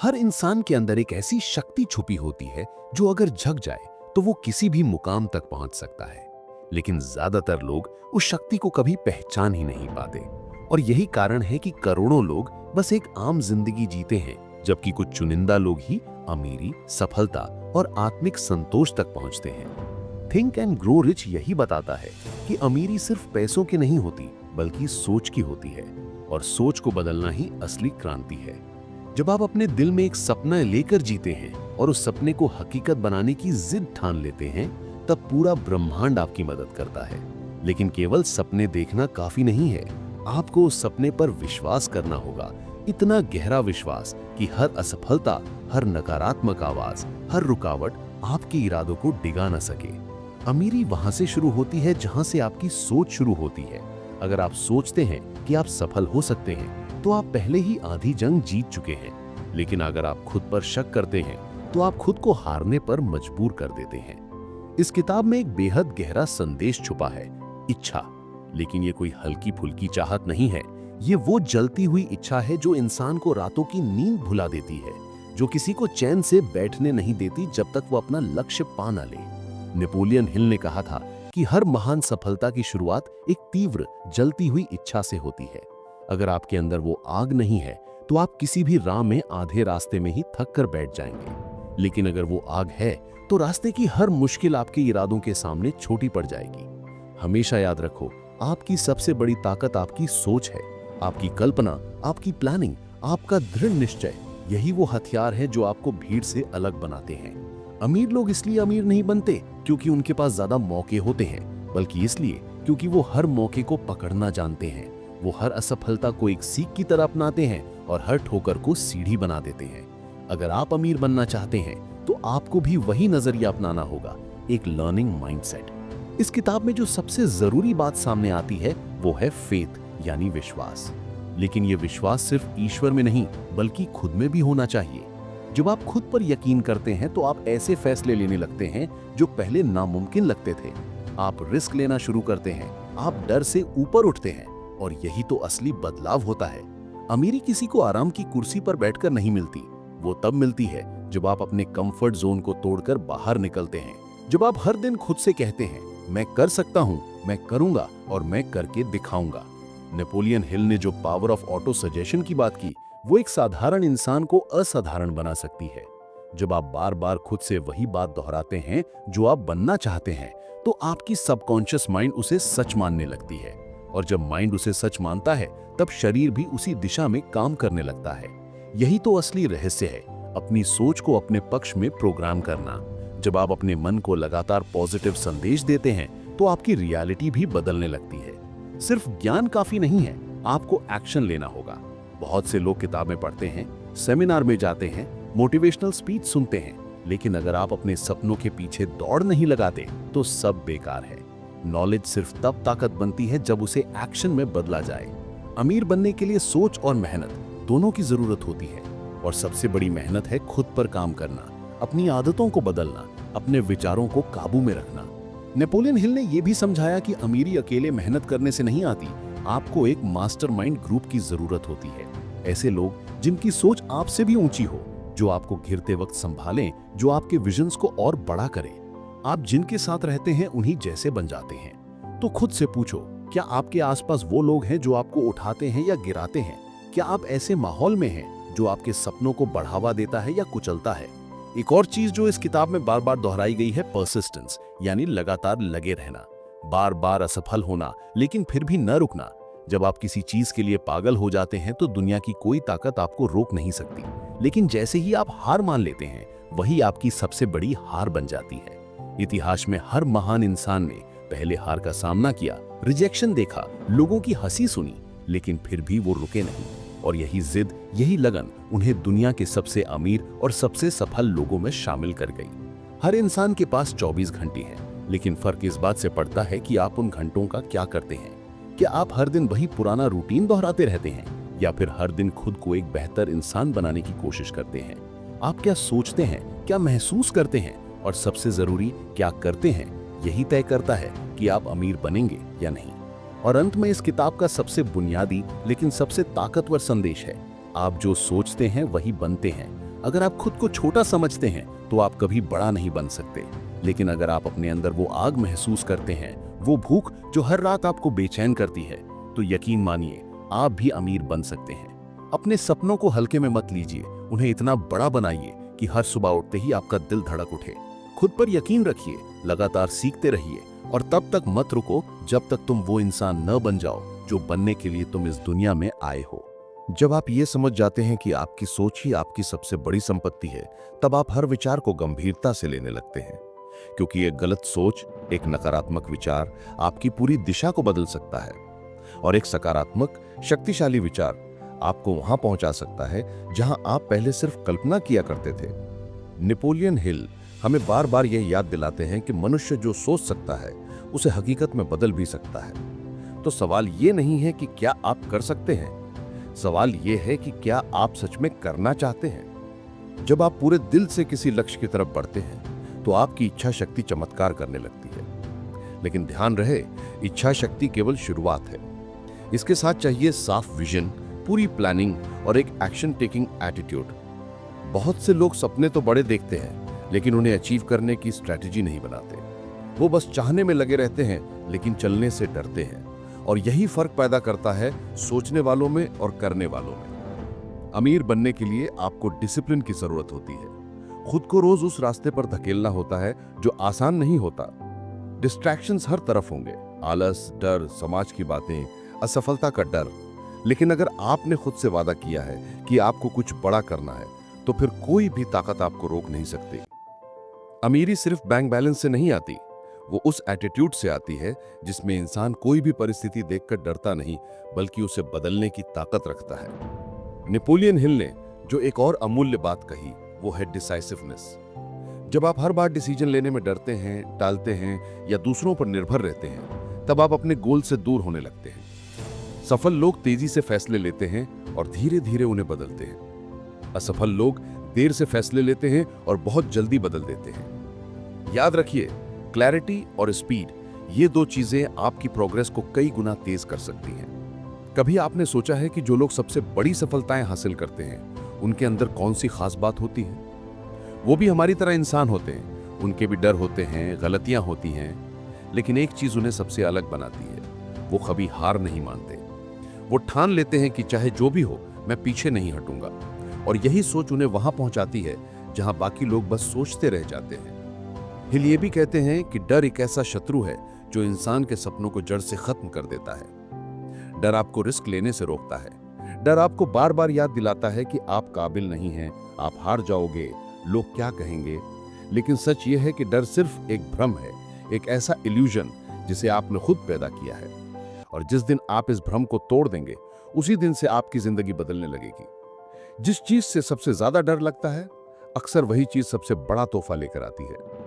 हर इंसान के अंदर एक ऐसी शक्ति छुपी होती है जो अगर जग जाए तो वो किसी भी मुकाम तक पहुंच सकता है। लेकिन ज्यादातर लोग उस शक्ति को कभी पहचान ही नहीं पाते। और यही कारण है कि करोड़ों लोग बस एक आम जिंदगी जीते हैं, जबकि कुछ चुनिंदा लोग ही अमीरी, सफलता और आत्मिक संतोष तक पहुंचते हैं। थिंक एंड ग्रो रिच यही बताता है कि अमीरी सिर्फ पैसों की नहीं होती, बल्कि सोच की होती है। और सोच को बदलना ही असली क्रांति है। जब आप अपने दिल में एक सपना लेकर जीते हैं और उस सपने को हकीकत बनाने की जिद ठान लेते हैं, तब पूरा ब्रह्मांड आपकी मदद करता है। लेकिन केवल सपने देखना काफी नहीं है, आपको उस सपने पर विश्वास करना होगा। इतना गहरा विश्वास कि हर असफलता, हर नकारात्मक आवाज, हर रुकावट आपके इरादों को डिगा न सके। अमीरी वहां से शुरू होती है जहां से आपकी सोच शुरू होती है। अगर आप सोचते हैं कि आप सफल हो सकते हैं, तो आप पहले ही आधी जंग जीत चुके हैं। लेकिन अगर आप खुद पर शक करते हैं, तो आप खुद को हारने पर मजबूर कर देते हैं। इस किताब में एक बेहद गहरा संदेश छुपा है, इच्छा। लेकिन ये कोई हल्की फुल्की चाहत नहीं है। ये वो जलती हुई इच्छा है जो इंसान को रातों की नींद भुला देती है, जो किसी को चैन से बैठने नहीं देती जब तक वो अपना लक्ष्य पा न ले। नेपोलियन हिल ने कहा था कि हर महान सफलता की शुरुआत एक तीव्र जलती हुई इच्छा से होती है। अगर आपके अंदर वो आग नहीं है, तो आप किसी भी राह में आधे रास्ते में ही थक कर बैठ जाएंगे। लेकिन अगर वो आग है, तो रास्ते की हर मुश्किल आपके इरादों के सामने छोटी पड़ जाएगी। हमेशा याद रखो, आपकी सबसे बड़ी ताकत आपकी सोच है। आपकी कल्पना, आपकी प्लानिंग, आपका दृढ़ निश्चय, यही वो हथियार है जो आपको भीड़ से अलग बनाते हैं। अमीर लोग इसलिए अमीर नहीं बनते क्योंकि उनके पास ज्यादा मौके होते हैं, बल्कि इसलिए क्योंकि वो हर मौके को पकड़ना जानते हैं। वो हर असफलता को एक सीख की तरह अपनाते हैं और हर ठोकर को सीढ़ी बना देते हैं। अगर आप अमीर बनना चाहते हैं, तो आपको भी वही नजरिया अपनाना होगा, एक लर्निंग माइंडसेट। इस किताब में जो सबसे जरूरी बात सामने आती है, वो है फेथ, यानी विश्वास। लेकिन ये विश्वास सिर्फ ईश्वर में नहीं, बल्कि खुद में भी होना चाहिए। जब आप खुद पर यकीन करते हैं, तो आप ऐसे फैसले लेने लगते हैं जो पहले नामुमकिन लगते थे। आप रिस्क लेना शुरू करते हैं, आप डर से ऊपर उठते हैं, और यही तो असली बदलाव होता है। अमीरी किसी को आराम की कुर्सी पर बैठकर नहीं मिलती। वो तब मिलती है जब आप अपने कंफर्ट जोन को तोड़कर बाहर निकलते हैं। जब आप हर दिन खुद से कहते हैं, मैं कर सकता हूं, मैं करूंगा और मैं करके दिखाऊंगा। नेपोलियन हिल ने जो पावर ऑफ ऑटो सजेशन की बात की, वो एक साधारण इंसान को असाधारण बना सकती है। जब आप बार बार खुद से वही बात दोहराते हैं जो आप बनना चाहते हैं, तो आपकी सबकॉन्शियस माइंड उसे सच मानने लगती है। और जब माइंड उसे सच मानता है, तब शरीर भी उसी दिशा में काम करने लगता है। यही तो असली रहस्य है, अपनी सोच को अपने पक्ष में प्रोग्राम करना। जब आप अपने मन को लगातार पॉजिटिव संदेश देते हैं, तो आपकी रियलिटी भी बदलने लगती है। सिर्फ ज्ञान काफी नहीं है, आपको एक्शन लेना होगा। बहुत से लोग किताबें पढ़ते हैं, सेमिनार में जाते हैं, मोटिवेशनल स्पीच सुनते हैं, लेकिन अगर आप अपने सपनों के पीछे दौड़ नहीं लगाते, तो सब बेकार है। नॉलेज सिर्फ तब ताकत बनती है जब उसे एक्शन में बदला जाए। अमीर बनने के लिए सोच और मेहनत दोनों की जरूरत होती है, और सबसे बड़ी मेहनत है खुद पर काम करना, अपनी आदतों को बदलना, अपने विचारों को काबू में रखना। नेपोलियन हिल ने यह भी समझाया कि अमीरी अकेले मेहनत करने से नहीं आती, आपको एक मास्टरमाइंड ग्रुप की जरूरत होती है। ऐसे लोग जिनकी सोच आपसे भी ऊंची हो, जो आपको घिरते वक्त संभालें, जो आपके विजन्स को और बड़ा करें। आप जिनके साथ रहते हैं, उन्हीं जैसे बन जाते हैं। तो खुद से पूछो, क्या आपके आसपास वो लोग हैं जो आपको उठाते हैं या गिराते हैं? क्या आप ऐसे माहौल में हैं जो आपके सपनों को बढ़ावा देता है या कुचलता है? एक और चीज जो इस किताब में बार बार दोहराई गई है, परसिस्टेंस, यानी लगातार लगे रहना, बार बार असफल होना, लेकिन फिर भी न रुकना। जब आप किसी चीज के लिए पागल हो जाते हैं, तो दुनिया की कोई ताकत आपको रोक नहीं सकती। लेकिन जैसे ही आप हार मान लेते हैं, वही आपकी सबसे बड़ी हार बन जाती है। इतिहास में हर महान इंसान ने पहले हार का सामना किया, रिजेक्शन देखा, लोगों की हंसी सुनी, लेकिन फिर भी वो रुके नहीं। और यही जिद, यही लगन उन्हें दुनिया के सबसे अमीर और सबसे सफल लोगों में शामिल कर गई। हर इंसान के पास 24 घंटे हैं, लेकिन फर्क इस बात से पड़ता है कि आप उन घंटों का क्या करते हैं। क्या आप हर दिन वही पुराना रूटीन दोहराते रहते हैं, या फिर हर दिन खुद को एक बेहतर इंसान बनाने की कोशिश करते हैं? आप क्या सोचते हैं, क्या महसूस करते हैं, और सबसे जरूरी क्या करते हैं, यही तय करता है कि आप अमीर बनेंगे या नहीं। और अंत में इस किताब का सबसे बुनियादी लेकिन सबसे ताकतवर संदेश है, आप जो सोचते हैं वही बनते हैं। अगर आप खुद को छोटा समझते हैं तो आप कभी बड़ा नहीं बन सकते, लेकिन अगर आप अपने अंदर वो आग महसूस करते हैं, वो भूख जो हर रात आपको बेचैन करती है, तो यकीन मानिए आप भी अमीर बन सकते हैं। अपने सपनों को हल्के में मत लीजिए, उन्हें इतना बड़ा बनाइए कि हर सुबह उठते ही आपका दिल धड़क उठे। खुद पर यकीन रखिए, लगातार सीखते रहिए और तब तक मत रुको जब तक तुम वो इंसान न बन जाओ जो बनने के लिए तुम इस दुनिया में आए हो। जब आप ये समझ जाते हैं कि आपकी सोच ही आपकी सबसे बड़ी संपत्ति है, तब आप हर विचार को गंभीरता से लेने लगते हैं, क्योंकि एक गलत सोच, एक नकारात्मक विचार आपकी पूरी दिशा को बदल सकता है और एक सकारात्मक, शक्तिशाली विचार आपको वहां पहुंचा सकता है जहां आप पहले सिर्फ कल्पना किया करते थे। नेपोलियन हिल हमें बार बार यह याद दिलाते हैं कि मनुष्य जो सोच सकता है उसे हकीकत में बदल भी सकता है। तो सवाल ये नहीं है कि क्या आप कर सकते हैं, सवाल यह है कि क्या आप सच में करना चाहते हैं। जब आप पूरे दिल से किसी लक्ष्य की तरफ बढ़ते हैं तो आपकी इच्छा शक्ति चमत्कार करने लगती है। लेकिन ध्यान रहे, इच्छा शक्ति केवल शुरुआत है। इसके साथ चाहिए साफ विजन, पूरी प्लानिंग और एक एक्शन टेकिंग एटीट्यूड। बहुत से लोग सपने तो बड़े देखते हैं, लेकिन उन्हें अचीव करने की स्ट्रैटेजी नहीं बनाते। वो बस चाहने में लगे रहते हैं, लेकिन चलने से डरते हैं। और यही फर्क पैदा करता है सोचने वालों में और करने वालों में। अमीर बनने के लिए आपको डिसिप्लिन की जरूरत होती है। खुद को रोज उस रास्ते पर धकेलना होता है जो आसान नहीं होता। डिस्ट्रैक्शंस हर तरफ होंगे, आलस, डर, समाज की बातें, असफलता का डर। लेकिन अगर आपने खुद से वादा किया है कि आपको कुछ बड़ा करना है, तो फिर कोई भी ताकत आपको रोक नहीं सकती। अमीरी सिर्फ बैंक बैलेंस से नहीं आती, वो उस एटीट्यूड से आती है जिसमें इंसान कोई भी परिस्थिति देखकर डरता नहीं, बल्कि उसे बदलने की ताकत रखता है। नेपोलियन हिल ने जो एक और अमूल्य बात कही, वो है डिसाइसिवनेस। जब आप हर बार डिसीजन लेने में डरते हैं, टालते हैं या दूसरों पर निर्भर रहते हैं, तब आप अपने गोल से दूर होने लगते हैं। सफल लोग तेजी से फैसले लेते हैं और धीरे धीरे उन्हें बदलते हैं। असफल लोग देर से फैसले लेते हैं और बहुत जल्दी बदल देते हैं। याद रखिए, क्लैरिटी और स्पीड, ये दो चीजें आपकी प्रोग्रेस को कई गुना तेज कर सकती हैं। कभी आपने सोचा है कि जो लोग सबसे बड़ी सफलताएं हासिल करते हैं, उनके अंदर कौन सी खास बात होती है? वो भी हमारी तरह इंसान होते हैं, उनके भी डर होते हैं, गलतियां होती हैं, लेकिन एक चीज उन्हें सबसे अलग बनाती है, वो कभी हार नहीं मानते। वो ठान लेते हैं कि चाहे जो भी हो, मैं पीछे नहीं हटूंगा। और यही सोच उन्हें वहां पहुंचाती है जहां बाकी लोग बस सोचते रह जाते हैं। हिल ये भी कहते हैं कि डर एक ऐसा शत्रु है जो इंसान के सपनों को जड़ से खत्म कर देता है। डर आपको रिस्क लेने से रोकता है। डर आपको बार बार याद दिलाता है कि आप काबिल नहीं हैं, आप हार जाओगे, लोग क्या कहेंगे। लेकिन सच ये है कि डर सिर्फ एक भ्रम है, एक ऐसा इल्यूजन जिसे आपने खुद पैदा किया है। और जिस दिन आप इस भ्रम को तोड़ देंगे, उसी दिन से आपकी जिंदगी बदलने लगेगी। जिस चीज से सबसे ज्यादा डर लगता है, अक्सर वही चीज सबसे बड़ा तोहफा लेकर आती है।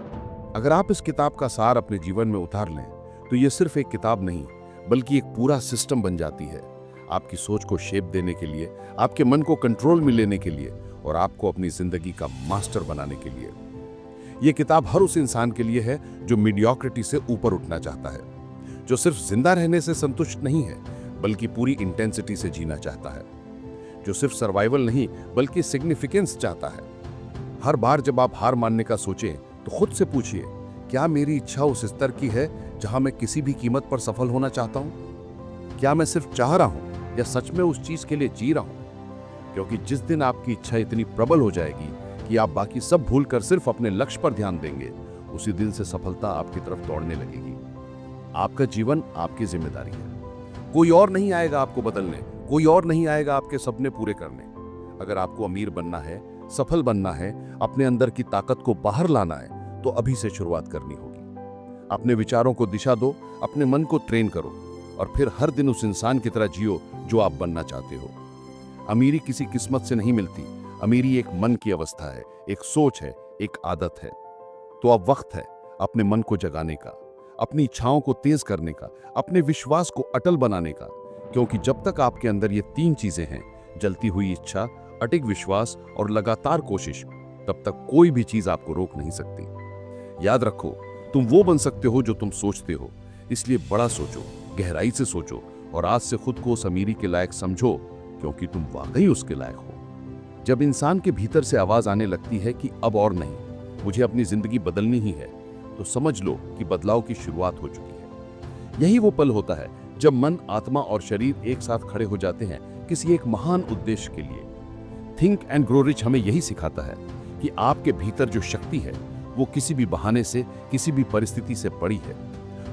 अगर आप इस किताब का सार अपने जीवन में उतार लें, तो ये सिर्फ एक किताब नहीं, बल्कि एक पूरा सिस्टम बन जाती है, आपकी सोच को शेप देने के लिए, आपके मन को कंट्रोल में लेने के लिए और आपको अपनी जिंदगी का मास्टर बनाने के लिए। यह किताब हर उस इंसान के लिए है जो मीडियोक्रिटी से ऊपर उठना चाहता है, जो सिर्फ जिंदा रहने से संतुष्ट नहीं है, बल्कि पूरी इंटेंसिटी से जीना चाहता है, जो सिर्फ सर्वाइवल नहीं बल्कि सिग्निफिकेंस चाहता है। हर बार जब आप हार मानने का सोचें, तो खुद से पूछिए, क्या मेरी इच्छा उस स्तर की है जहां मैं किसी भी कीमत पर सफल होना चाहता हूं? क्या मैं सिर्फ चाह रहा हूं या सच में उस चीज के लिए जी रहा हूं? क्योंकि जिस दिन आपकी इच्छा इतनी प्रबल हो जाएगी कि आप बाकी सब भूलकर सिर्फ अपने लक्ष्य पर ध्यान देंगे, उसी दिन से सफलता आपकी तरफ दौड़ने लगेगी। आपका जीवन आपकी जिम्मेदारी है। कोई और नहीं आएगा आपको बदलने, कोई और नहीं आएगा आपके सपने पूरे करने। अगर आपको अमीर बनना है, सफल बनना है, अपने अंदर की ताकत को बाहर लाना है, तो अभी से शुरुआत करनी होगी। अपने विचारों को दिशा दो, अपने मन को ट्रेन करो और फिर हर दिन उस इंसान की तरह जियो जो आप बनना चाहते हो। अमीरी किसी किस्मत से नहीं मिलती। अमीरी एक मन की अवस्था है, एक सोच है, एक आदत है। तो अब वक्त है अपने मन को जगाने का, अपनी इच्छाओं को तेज करने का, अपने विश्वास को अटल बनाने का। क्योंकि जब तक आपके अंदर ये तीन चीजें हैं, जलती हुई इच्छा, अटल विश्वास और लगातार कोशिश, तब तक कोई भी चीज आपको रोक नहीं सकती। याद रखो, तुम वो बन सकते हो जो तुम सोचते हो। इसलिए बड़ा सोचो, गहराई से सोचो और आज से खुद को उस अमीरी के लायक समझो, क्योंकि तुम वाकई उसके लायक हो। जब इंसान के भीतर से आवाज आने लगती है कि अब और नहीं, मुझे अपनी जिंदगी बदलनी ही है, तो समझ लो कि बदलाव की शुरुआत हो चुकी है। यही वो पल होता है जब मन, आत्मा और शरीर एक साथ खड़े हो जाते हैं किसी एक महान उद्देश्य के लिए। थिंक एंड ग्रो रिच हमें यही सिखाता है कि आपके भीतर जो शक्ति है वो किसी भी बहाने से, किसी भी परिस्थिति से बड़ी है।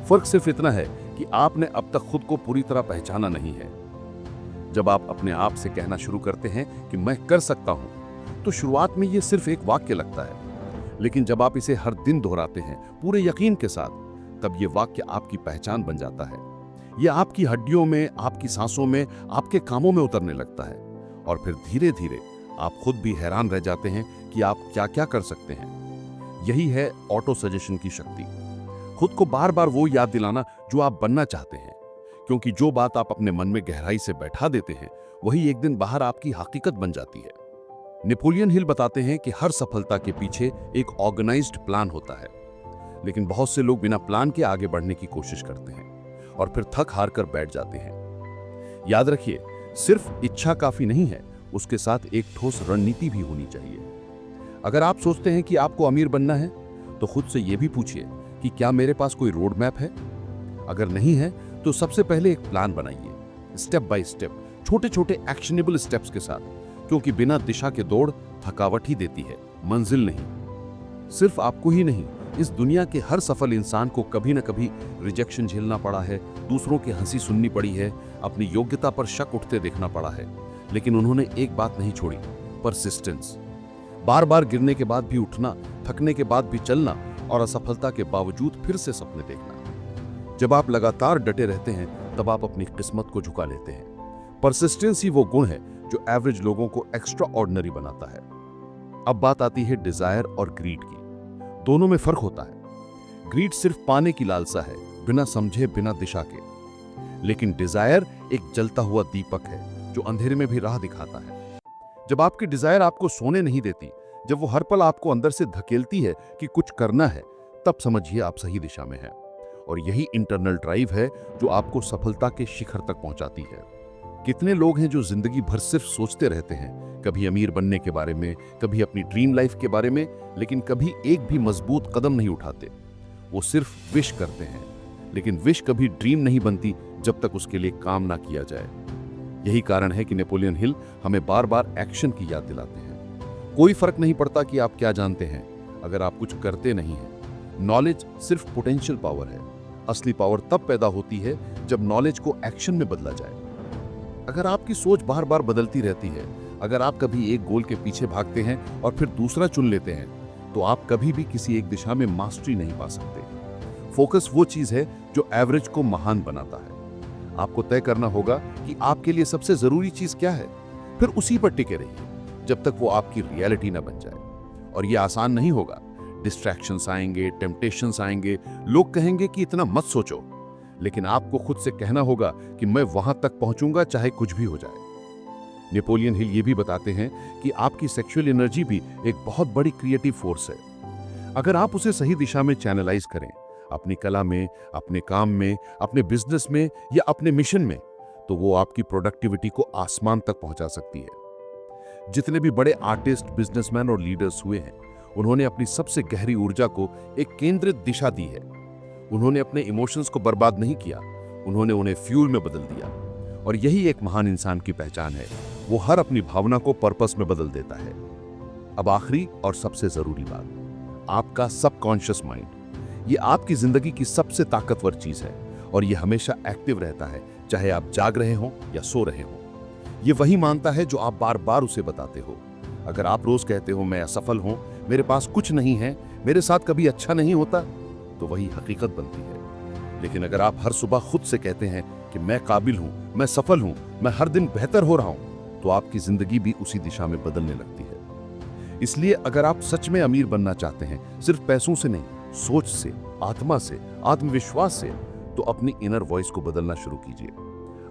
फर्क सिर्फ इतना है कि आपने अब तक खुद को पूरी तरह पहचाना नहीं है। जब आप अपने आप से कहना शुरू करते हैं कि मैं कर सकता हूं, तो शुरुआत में ये सिर्फ एक वाक्य लगता है, लेकिन जब आप इसे हर दिन दोहराते हैं पूरे यकीन के साथ, तब ये वाक्य आपकी पहचान बन जाता है। ये आपकी हड्डियों में, आपकी सांसों में, आपके कामों में उतरने लगता है और फिर धीरे धीरे आप खुद भी हैरान रह जाते हैं कि आप क्या क्या कर सकते हैं। यही है ऑटो सजेशन की शक्ति। खुद को बार बार वो याद दिलाना जो आप बनना चाहते हैं, क्योंकि जो बात आप अपने मन में गहराई से बैठा देते हैं वही एक दिन बाहर आपकी हकीकत बन जाती है। नेपोलियन हिल बताते हैं कि हर सफलता के पीछे एक ऑर्गेनाइज्ड प्लान होता है, लेकिन बहुत से लोग बिना प्लान के आगे बढ़ने की कोशिश करते हैं और फिर थक हार कर बैठ जाते हैं। याद रखिए, सिर्फ इच्छा काफी नहीं है, उसके साथ एक ठोस रणनीति भी होनी चाहिए। अगर आप सोचते हैं कि आपको अमीर बनना है, तो खुद से यह भी पूछिए कि क्या मेरे पास कोई रोड मैप है। अगर नहीं है तो सबसे पहले एक प्लान बनाइए, स्टेप बाय स्टेप, छोटे छोटे एक्शनेबल स्टेप्स के साथ, क्योंकि बिना दिशा के दौड़ थकावट ही देती है, मंजिल नहीं। सिर्फ आपको ही नहीं, इस दुनिया के हर सफल इंसान को कभी न कभी रिजेक्शन झेलना पड़ा है, दूसरों की हंसी सुननी पड़ी है, अपनी योग्यता पर शक उठते देखना पड़ा है, लेकिन उन्होंने एक बात नहीं छोड़ी, परसिस्टेंस। बार बार गिरने के बाद भी उठना, थकने के बाद भी चलना और असफलता के बावजूद फिर से सपने देखना। जब आप लगातार डटे रहते हैं, तब आप अपनी किस्मत को झुका लेते हैं। परसिस्टेंस ही वो गुण है जो एवरेज लोगों को एक्स्ट्रा ऑर्डिनरी बनाता है। अब बात आती है डिजायर और ग्रीड की। दोनों में फर्क होता है। ग्रीड सिर्फ पाने की लालसा है, बिना समझे, बिना दिशा के। लेकिन डिजायर एक जलता हुआ दीपक है जो अंधेरे में भी राह दिखाता है। जब आपकी डिजायर आपको सोने नहीं देती, जब वो हर पल आपको अंदर से धकेलती है कि कुछ करना है, तब समझिए आप सही दिशा में हैं। और यही इंटरनल ड्राइव है जो आपको सफलता के शिखर तक पहुंचाती है। कितने लोग हैं जो जिंदगी भर सिर्फ सोचते रहते हैं, कभी अमीर बनने के बारे में, कभी अपनी ड्रीम लाइफ के बारे में, लेकिन कभी एक भी मजबूत कदम नहीं उठाते। वो सिर्फ विश करते हैं, लेकिन विश कभी ड्रीम नहीं बनती जब तक उसके लिए काम ना किया जाए। यही कारण है कि नेपोलियन हिल हमें बार बार एक्शन की याद दिलाते हैं। कोई फर्क नहीं पड़ता कि आप क्या जानते हैं, अगर आप कुछ करते नहीं हैं। नॉलेज सिर्फ पोटेंशियल पावर है। असली पावर तब पैदा होती है जब नॉलेज को एक्शन में बदला जाए। अगर आपकी सोच बार बार बदलती रहती है, अगर आप कभी एक गोल के पीछे भागते हैं और फिर दूसरा चुन लेते हैं, तो आप कभी भी किसी एक दिशा में मास्टरी नहीं पा सकते। फोकस वो चीज है जो एवरेज को महान बनाता है। आपको तय करना होगा कि आपके लिए सबसे जरूरी चीज क्या है, फिर उसी पर टिके रहिए जब तक वो आपकी रियलिटी ना बन जाए। और ये आसान नहीं होगा। डिस्ट्रैक्शंस आएंगे, टेम्पटेशंस आएंगे, लोग कहेंगे कि इतना मत सोचो, लेकिन आपको खुद से कहना होगा कि मैं वहां तक पहुंचूंगा चाहे कुछ भी हो जाए। नेपोलियन हिल ये भी बताते हैं कि आपकी सेक्सुअल एनर्जी भी एक बहुत बड़ी क्रिएटिव फोर्स है। अगर आप उसे सही दिशा में चैनलाइज करें, अपनी कला में, अपने काम में, अपने बिजनेस में या अपने मिशन में, तो वो आपकी प्रोडक्टिविटी को आसमान तक पहुंचा सकती है। जितने भी बड़े आर्टिस्ट, बिजनेसमैन और लीडर्स हुए हैं, उन्होंने अपनी सबसे गहरी ऊर्जा को एक केंद्रित दिशा दी है। उन्होंने अपने इमोशंस को बर्बाद नहीं किया, उन्होंने उन्हें फ्यूल में बदल दिया। और यही एक महान इंसान की पहचान है, वो हर अपनी भावना को पर्पस में बदल देता है। अब आखिरी और सबसे जरूरी बात, आपका सबकॉन्शियस माइंड। ये आपकी जिंदगी की सबसे ताकतवर चीज है और ये हमेशा एक्टिव रहता है, चाहे आप जाग रहे हो या सो रहे हो। ये वही मानता है जो आप बार बार उसे बताते हो। अगर आप रोज कहते हो मैं असफल हूं, मेरे पास कुछ नहीं है, मेरे साथ कभी अच्छा नहीं होता, तो वही हकीकत बनती है। लेकिन अगर आप हर सुबह खुद से कहते हैं कि मैं काबिल हूं, मैं सफल हूं, मैं हर दिन बेहतर हो रहा हूं, तो आपकी जिंदगी भी उसी दिशा में बदलने लगती है। इसलिए अगर आप सच में अमीर बनना चाहते हैं, सिर्फ पैसों से नहीं, सोच से, आत्मा से, आत्मविश्वास से, तो अपनी इनर वॉइस को बदलना शुरू कीजिए।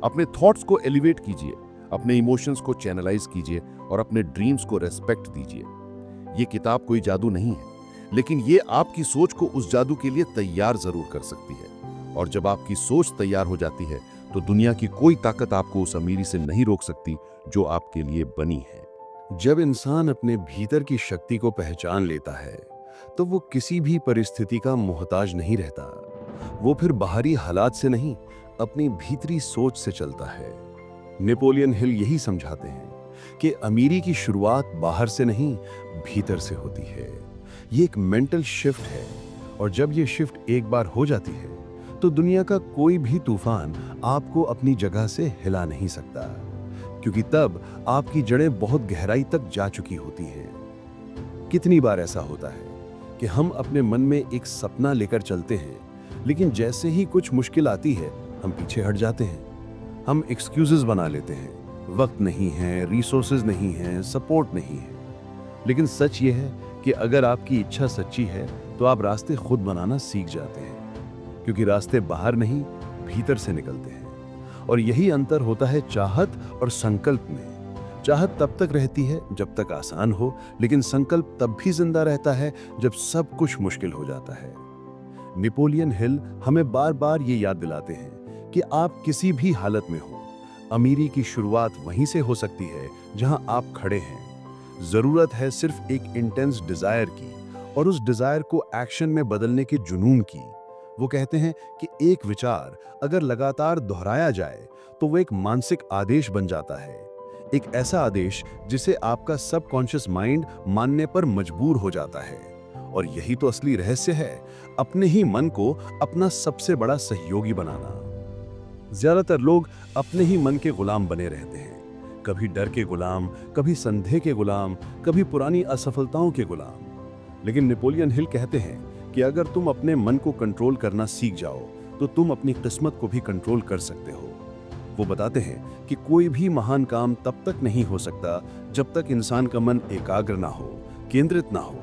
अपने थॉट्स को एलिवेट कीजिए, अपने इमोशंस को चैनलाइज कीजिए और अपने ड्रीम्स को रेस्पेक्ट दीजिए। ये किताब कोई जादू नहीं है, लेकिन ये आपकी सोच को उस जादू के लिए तैयार जरूर कर सकती है। और जब आपकी सोच तैयार हो जाती है, तो दुनिया की कोई ताकत आपको उस अमीरी से नहीं रोक सकती जो आपके लिए बनी है। जब इंसान अपने भीतर की शक्ति को पहचान लेता है तो वो किसी भी परिस्थिति का मोहताज नहीं रहता। वो फिर बाहरी हालात से नहीं, अपनी भीतरी सोच से चलता है। नेपोलियन हिल यही समझाते हैं कि अमीरी की शुरुआत बाहर से नहीं, भीतर से होती है। ये एक मेंटल शिफ्ट है, और जब ये शिफ्ट एक बार हो जाती है तो दुनिया का कोई भी तूफान आपको अपनी जगह से हिला नहीं सकता, क्योंकि तब आपकी जड़ें बहुत गहराई तक जा चुकी होती हैं। कितनी बार ऐसा होता है कि हम अपने मन में एक सपना लेकर चलते हैं, लेकिन जैसे ही कुछ मुश्किल आती है हम पीछे हट जाते हैं। हम एक्सक्यूजेस बना लेते हैं, वक्त नहीं है, रिसोर्सेज नहीं है, सपोर्ट नहीं है। लेकिन सच ये है कि अगर आपकी इच्छा सच्ची है तो आप रास्ते खुद बनाना सीख जाते हैं, क्योंकि रास्ते बाहर नहीं, भीतर से निकलते हैं। और यही अंतर होता है चाहत और संकल्प में। चाहत तब तक रहती है जब तक आसान हो, लेकिन संकल्प तब भी जिंदा रहता है जब सब कुछ मुश्किल हो जाता है। नेपोलियन हिल हमें बार बार ये याद दिलाते हैं कि आप किसी भी हालत में हो, अमीरी की शुरुआत वहीं से हो सकती है जहां आप खड़े हैं। जरूरत है सिर्फ एक इंटेंस डिजायर की, और उस डिजायर को एक्शन में बदलने के जुनून की। वो कहते हैं कि एक विचार अगर लगातार दोहराया जाए तो वो एक मानसिक आदेश बन जाता है, एक ऐसा आदेश जिसे आपका सबकॉन्शियस माइंड मानने पर मजबूर हो जाता है। और यही तो असली रहस्य है, अपने ही मन को अपना सबसे बड़ा सहयोगी बनाना। ज्यादातर लोग अपने ही मन के गुलाम बने रहते हैं, कभी डर के गुलाम, कभी संदेह के गुलाम, कभी पुरानी असफलताओं के गुलाम। लेकिन नेपोलियन हिल कहते हैं कि अगर तुम अपने मन को कंट्रोल करना सीख जाओ तो तुम अपनी किस्मत को भी कंट्रोल कर सकते हो। वो बताते हैं कि कोई भी महान काम तब तक नहीं हो सकता जब तक इंसान का मन एकाग्र ना हो, केंद्रित ना हो।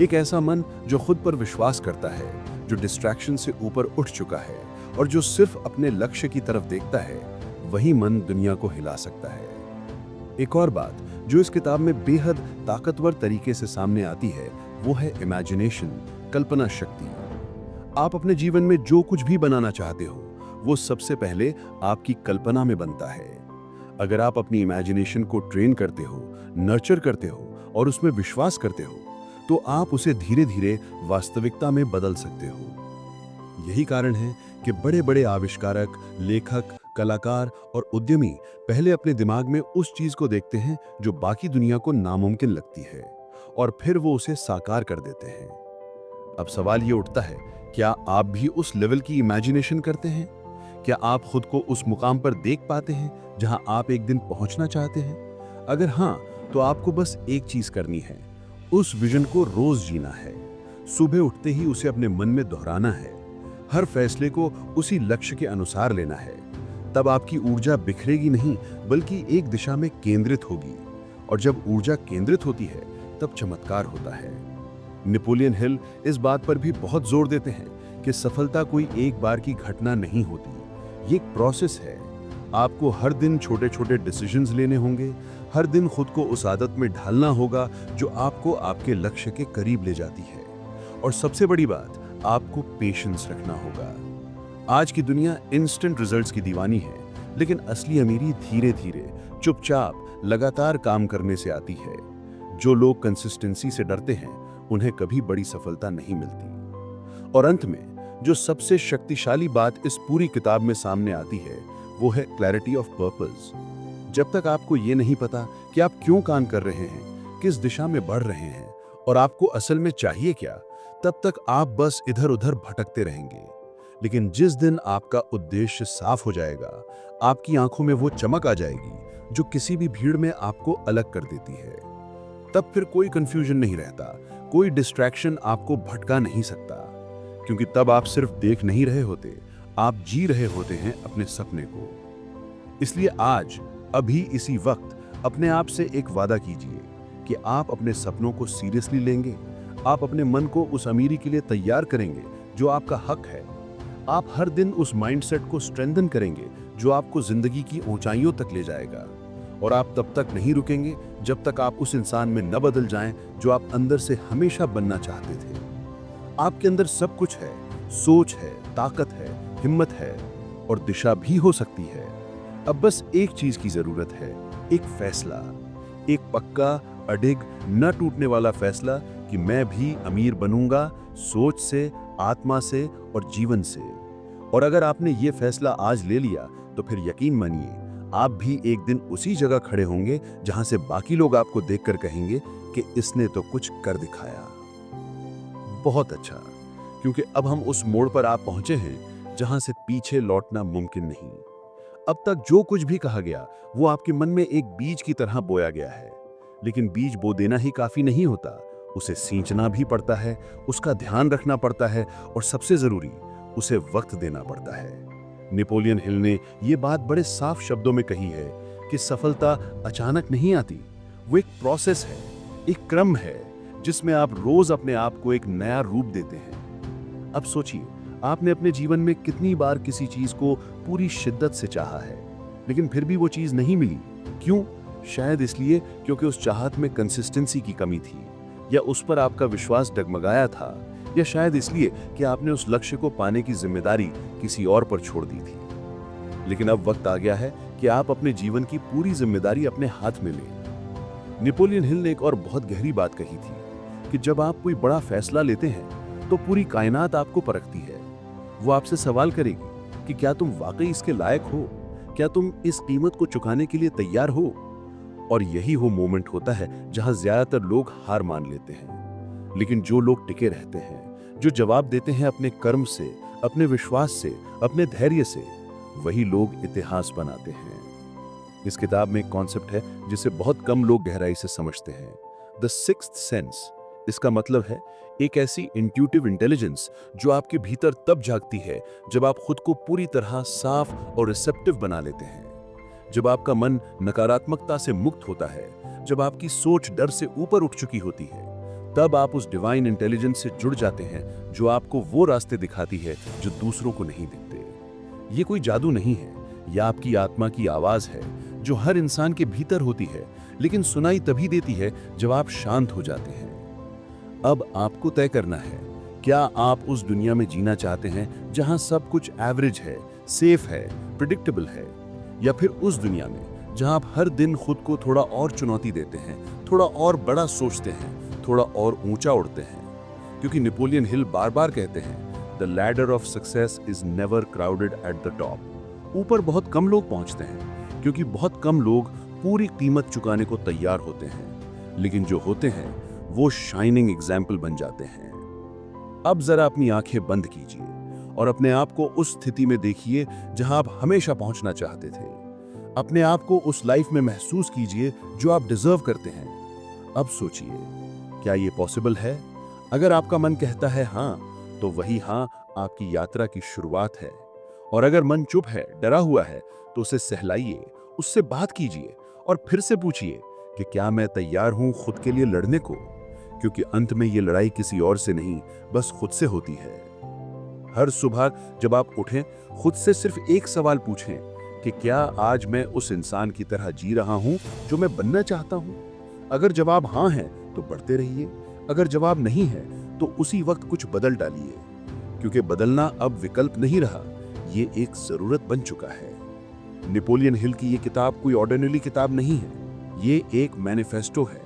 एक ऐसा मन जो खुद पर विश्वास करता है, जो डिस्ट्रैक्शन से ऊपर उठ चुका है और जो सिर्फ अपने लक्ष्य की तरफ देखता है, वही मन दुनिया को हिला सकता है। एक और बात जो इस किताब में बेहद ताकतवर तरीके से सामने आती है वो है इमेजिनेशन, कल्पना शक्ति। आप अपने जीवन में जो कुछ भी बनाना चाहते हो वो सबसे पहले आपकी कल्पना में बनता है। अगर आप अपनी इमेजिनेशन को ट्रेन करते हो, नर्चर करते हो और उसमें विश्वास करते हो तो आप उसे धीरे धीरे वास्तविकता में बदल सकते हो। यही कारण है कि बड़े बड़े आविष्कारक, लेखक, कलाकार और उद्यमी पहले अपने दिमाग में उस चीज को देखते हैं जो बाकी दुनिया को नामुमकिन लगती है, और फिर वो उसे साकार कर देते हैं। अब सवाल ये उठता है, क्या आप भी उस लेवल की इमेजिनेशन करते हैं? क्या आप खुद को उस मुकाम पर देख पाते हैं जहां आप एक दिन पहुंचना चाहते हैं? अगर हां, तो आपको बस एक चीज करनी है, उस विजन को रोज जीना है। सुबह उठते ही उसे अपने मन में दोहराना है, हर फैसले को उसी लक्ष्य के अनुसार लेना है। तब आपकी ऊर्जा बिखरेगी नहीं, बल्कि एक दिशा में केंद्रित होगी, और जब ऊर्जा केंद्रित होती है तब चमत्कार होता है। नेपोलियन हिल इस बात पर भी बहुत जोर देते हैं कि सफलता कोई एक बार की घटना नहीं होती, ये एक प्रोसेस है। आपको हर दिन छोटे छोटे डिसीजंस लेने होंगे, हर दिन खुद को उस आदत में ढालना होगा जो आपको आपके लक्ष्य के करीब ले जाती है। और सबसे बड़ी बात, आपको पेशेंस रखना होगा। आज की दुनिया इंस्टेंट रिजल्ट्स की दीवानी है, लेकिन असली अमीरी धीरे धीरे, चुपचाप, लगातार काम करने से आती है। जो लोग कंसिस्टेंसी से डरते हैं उन्हें कभी बड़ी सफलता नहीं मिलती। और अंत में जो सबसे शक्तिशाली बात इस पूरी किताब में सामने आती है वो है क्लैरिटी ऑफ पर्पस। जब तक आपको ये नहीं पता कि आप क्यों काम कर रहे हैं, किस दिशा में बढ़ रहे हैं और आपको असल में चाहिए क्या, तब तक आप बस इधर उधर भटकते रहेंगे। लेकिन जिस दिन आपका उद्देश्य साफ हो जाएगा, आपकी आंखों में वो चमक आ जाएगी जो किसी भी भीड़ में आपको अलग कर देती है, तब फिर कोई कंफ्यूजन नहीं रहता, कोई डिस्ट्रैक्शन आपको भटका नहीं सकता, क्योंकि तब आप सिर्फ देख नहीं रहे होते, आप जी रहे होते हैं अपने सपने को। इसलिए आज, अभी इसी वक्त अपने आप से एक वादा कीजिए कि आप अपने सपनों को सीरियसली लेंगे, आप अपने मन को उस अमीरी के लिए तैयार करेंगे जो आपका हक है। आप हर दिन उस माइंडसेट को स्ट्रेंथन करेंगे जो आपको जिंदगी की ऊंचाइयों तक ले जाएगा। और आप तब तक नहीं रुकेंगे जब तक आप उस इंसान में न बदल जाएं जो आप अंदर से हमेशा बनना चाहते थे। आपके अंदर सब कुछ है, सोच है, ताकत है, हिम्मत है और दिशा भी हो सकती है। अब बस एक चीज की जरूरत है, एक फैसला, एक पक्का, अडिग, न टूटने वाला फैसला कि मैं भी अमीर बनूंगा, सोच से, आत्मा से और जीवन से। और अगर आपने ये फैसला आज ले लिया तो फिर यकीन मानिए आप भी एक दिन उसी जगह खड़े होंगे जहां से बाकी लोग आपको देखकर कहेंगे कि इसने तो कुछ कर दिखाया। बहुत अच्छा, क्योंकि अब हम उस मोड़ पर आप पहुंचे हैं जहां से पीछे लौटना मुमकिन नहीं। अब तक जो कुछ भी कहा गया वो आपके मन में एक बीज की तरह बोया गया है, लेकिन बीज बो देना ही काफी नहीं होता, उसे सींचना भी पड़ता है, उसका ध्यान रखना पड़ता है और सबसे जरूरी उसे वक्त देना पड़ता है। नेपोलियन हिल ने यह बात बड़े साफ शब्दों में कही है कि सफलता अचानक नहीं आती, वो एक प्रोसेस है, एक क्रम है जिसमें आप रोज अपने आप को एक नया रूप देते हैं। अब सोचिए, आपने अपने जीवन में कितनी बार किसी चीज को पूरी शिद्दत से चाहा है, लेकिन फिर भी वो चीज नहीं मिली। क्यों? शायद इसलिए क्योंकि उस चाहत में कंसिस्टेंसी की कमी थी, या उस पर आपका विश्वास डगमगाया था, या शायद इसलिए कि आपने उस लक्ष्य को पाने की जिम्मेदारी किसी और पर छोड़ दी थी। लेकिन अब वक्त आ गया है कि आप अपने जीवन की पूरी जिम्मेदारी अपने हाथ में लें। नेपोलियन हिल ने एक और बहुत गहरी बात कही थी कि जब आप कोई बड़ा फैसला लेते हैं तो पूरी कायनात आपको परखती है। वो आपसे सवाल करेगी कि क्या तुम वाकई इसके लायक हो, क्या तुम इस कीमत को चुकाने के लिए तैयार हो। और यही वो मोमेंट होता है जहां ज्यादातर लोग हार मान लेते हैं, लेकिन जो लोग टिके रहते हैं, जो जवाब देते हैं अपने कर्म से, अपने विश्वास से, अपने धैर्य से, वही लोग इतिहास बनाते हैं। इस किताब में एक कॉन्सेप्ट है जिसे बहुत कम लोग गहराई से समझते हैं, द सिक्स्थ सेंस। इसका मतलब है एक ऐसी इंट्यूटिव इंटेलिजेंस जो आपके भीतर तब जागती है जब आप खुद को पूरी तरह साफ और रिसेप्टिव बना लेते हैं, जब आपका मन नकारात्मकता से मुक्त होता है, जब आपकी सोच डर से ऊपर उठ चुकी होती है, तब आप उस डिवाइन इंटेलिजेंस से जुड़ जाते हैं जो आपको वो रास्ते दिखाती है जो दूसरों को नहीं दिखते। ये कोई जादू नहीं है, यह आपकी आत्मा की आवाज है जो हर इंसान के भीतर होती है, लेकिन सुनाई तभी देती है जब आप शांत हो जाते हैं। अब आपको तय करना है, क्या आप उस दुनिया में जीना चाहते हैं जहां सब कुछ एवरेज है, सेफ है, प्रिडिक्टेबल है, या फिर उस दुनिया में जहां आप हर दिन खुद को थोड़ा और चुनौती देते हैं, थोड़ा और बड़ा सोचते हैं, थोड़ा और ऊंचा उड़ते हैं। क्योंकि नेपोलियन हिल बार बार कहते हैं, the ladder of success is never crowded at the top. ऊपर बहुत कम लोग पहुंचते हैं क्योंकि बहुत कम लोग पूरी कीमत चुकाने को तैयार होते हैं, लेकिन जो होते हैं वो शाइनिंग एग्जाम्पल बन जाते हैं। अब जरा अपनी आंखें बंद कीजिए और अपने आप को उस स्थिति में देखिए जहां आप हमेशा पहुंचना चाहते थे। अपने आप को उस लाइफ में महसूस कीजिए जो आप डिजर्व करते हैं। अब सोचिए, क्या ये पॉसिबल है? अगर आपका मन कहता है हाँ, तो वही हाँ आपकी यात्रा की शुरुआत है। और अगर मन चुप है, डरा हुआ है, तो उसे सहलाइए, उससे बात कीजिए और फिर से पूछिए कि क्या मैं तैयार हूं खुद के लिए लड़ने को? क्योंकि अंत में ये लड़ाई किसी और से नहीं, बस खुद से होती है। हर सुबह जब आप उठें, खुद से सिर्फ एक सवाल पूछें कि क्या आज मैं उस इंसान की तरह जी रहा हूं जो मैं बनना चाहता हूं? अगर जवाब हाँ है तो बढ़ते रहिए, अगर जवाब नहीं है तो उसी वक्त कुछ बदल डालिए, क्योंकि बदलना अब विकल्प नहीं रहा, ये एक जरूरत बन चुका है। नेपोलियन हिल की ये किताब कोई ऑर्डिनरी किताब नहीं है, ये एक मैनिफेस्टो है,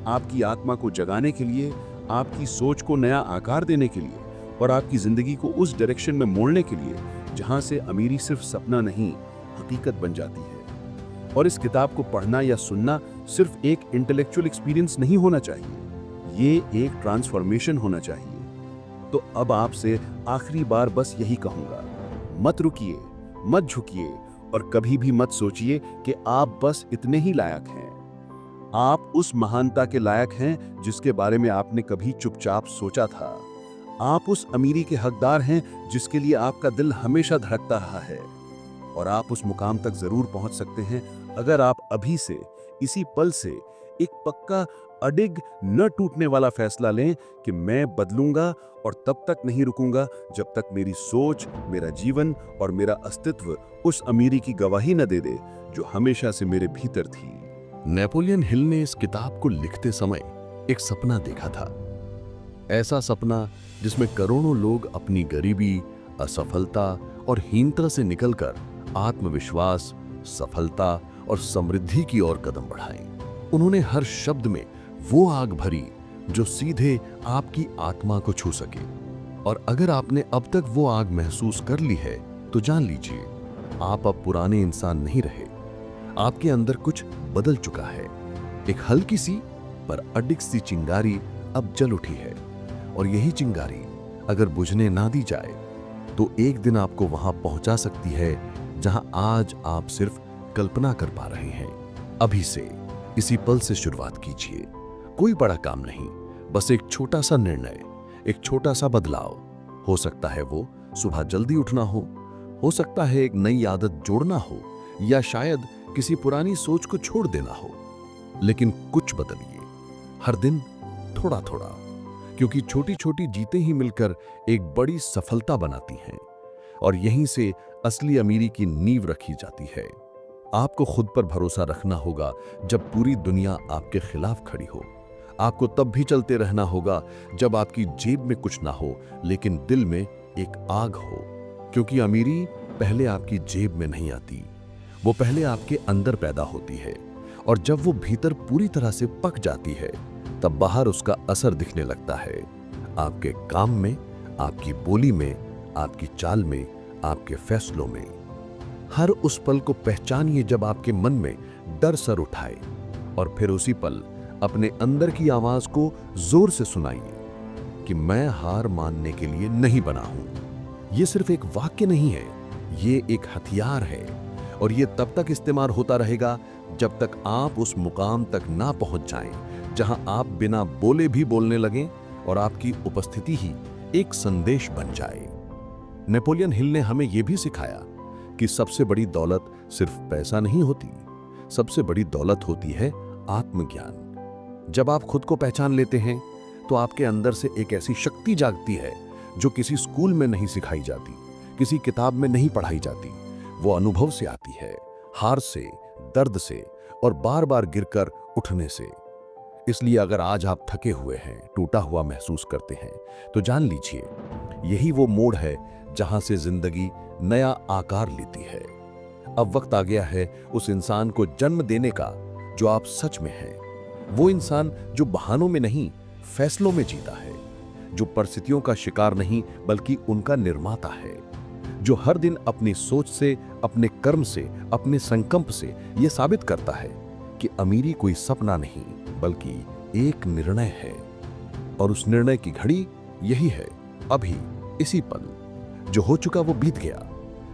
आपकी आत्मा को जगाने के लिए, आपकी सोच को नया आकार देने के लिए और आपकी जिंदगी को उस डायरेक्शन में मोड़ने के लिए जहां से अमीरी सिर्फ सपना नहीं, हकीकत बन जाती है। और इस किताब को पढ़ना या सुनना सिर्फ एक इंटेलेक्चुअल एक्सपीरियंस नहीं होना चाहिए, ये एक ट्रांसफॉर्मेशन होना चाहिए। तो अब आपसे आखिरी बार बस यही कहूंगा, मत रुकिए, मत झुकिए और कभी भी मत सोचिए कि आप बस इतने ही लायक हैं। आप उस महानता के लायक हैं जिसके बारे में आपने कभी चुपचाप सोचा था। आप उस अमीरी के हकदार हैं जिसके लिए आपका दिल हमेशा धड़कता रहा है। और आप उस मुकाम तक जरूर पहुंच सकते हैं अगर आप अभी से, इसी पल से एक पक्का, अडिग, न टूटने वाला फैसला लें कि मैं बदलूंगा और तब तक नहीं रुकूंगा जब तक मेरी सोच, मेरा जीवन और मेरा अस्तित्व उस अमीरी की गवाही न दे दे जो हमेशा से मेरे भीतर थी। नेपोलियन हिल ने इस किताब को लिखते समय एक सपना देखा था, ऐसा सपना जिसमें करोड़ों लोग अपनी गरीबी, असफलता और हीनता से निकलकर आत्मविश्वास, सफलता और समृद्धि की ओर कदम बढ़ाएं। उन्होंने हर शब्द में वो आग भरी जो सीधे आपकी आत्मा को छू सके। और अगर आपने अब तक वो आग महसूस कर ली है तो जान लीजिए, आप अब पुराने इंसान नहीं रहे। आपके अंदर कुछ बदल चुका है। एक हल्की सी पर अडिग सी चिंगारी अब जल उठी है, और यही चिंगारी अगर बुझने ना दी जाए तो एक दिन आपको वहां पहुंचा सकती है जहां आज आप सिर्फ कल्पना कर पा रहे हैं। अभी से इसी पल से शुरुआत कीजिए। कोई बड़ा काम नहीं, बस एक छोटा सा निर्णय, एक छोटा सा बदलाव। हो सकता है वो सुबह जल्दी उठना हो सकता है एक नई आदत जोड़ना हो, या शायद किसी पुरानी सोच को छोड़ देना हो। लेकिन कुछ बदलिए, हर दिन थोड़ा थोड़ा, क्योंकि छोटी छोटी जीतें ही मिलकर एक बड़ी सफलता बनाती हैं। और यहीं से असली अमीरी की नींव रखी जाती है। आपको खुद पर भरोसा रखना होगा जब पूरी दुनिया आपके खिलाफ खड़ी हो। आपको तब भी चलते रहना होगा जब आपकी जेब में कुछ ना हो, लेकिन दिल में एक आग हो। क्योंकि अमीरी पहले आपकी जेब में नहीं आती, वो पहले आपके अंदर पैदा होती है। और जब वो भीतर पूरी तरह से पक जाती है, तब बाहर उसका असर दिखने लगता है। आपके काम में, आपकी बोली में, आपकी चाल में, आपके फैसलों में। हर उस पल को पहचानिए जब आपके मन में डर सर उठाए, और फिर उसी पल अपने अंदर की आवाज को जोर से सुनाइए कि मैं हार मानने के लिए नहीं बना हूं। ये सिर्फ एक वाक्य नहीं है, ये एक हथियार है। और ये तब तक इस्तेमाल होता रहेगा जब तक आप उस मुकाम तक ना पहुंच जाएं जहां आप बिना बोले भी बोलने लगें और आपकी उपस्थिति ही एक संदेश बन जाए। नेपोलियन हिल ने हमें यह भी सिखाया कि सबसे बड़ी दौलत सिर्फ पैसा नहीं होती, सबसे बड़ी दौलत होती है आत्मज्ञान। जब आप खुद को पहचान लेते हैं तो आपके अंदर से एक ऐसी शक्ति जागती है जो किसी स्कूल में नहीं सिखाई जाती, किसी किताब में नहीं पढ़ाई जाती। वो अनुभव से आती है, हार से, दर्द से और बार बार गिरकर उठने से। इसलिए अगर आज आप थके हुए हैं, टूटा हुआ महसूस करते हैं, तो जान लीजिए यही वो मोड़ है जहां से जिंदगी नया आकार लेती है। अब वक्त आ गया है उस इंसान को जन्म देने का जो आप सच में हैं। वो इंसान जो बहानों में नहीं, फैसलों में जीता है, जो परिस्थितियों का शिकार नहीं बल्कि उनका निर्माता है, जो हर दिन अपनी सोच से, अपने कर्म से, अपने संकल्प से यह साबित करता है कि अमीरी कोई सपना नहीं बल्कि एक निर्णय है। और उस निर्णय की घड़ी यही है, अभी, इसी पल। जो हो चुका वो बीत गया,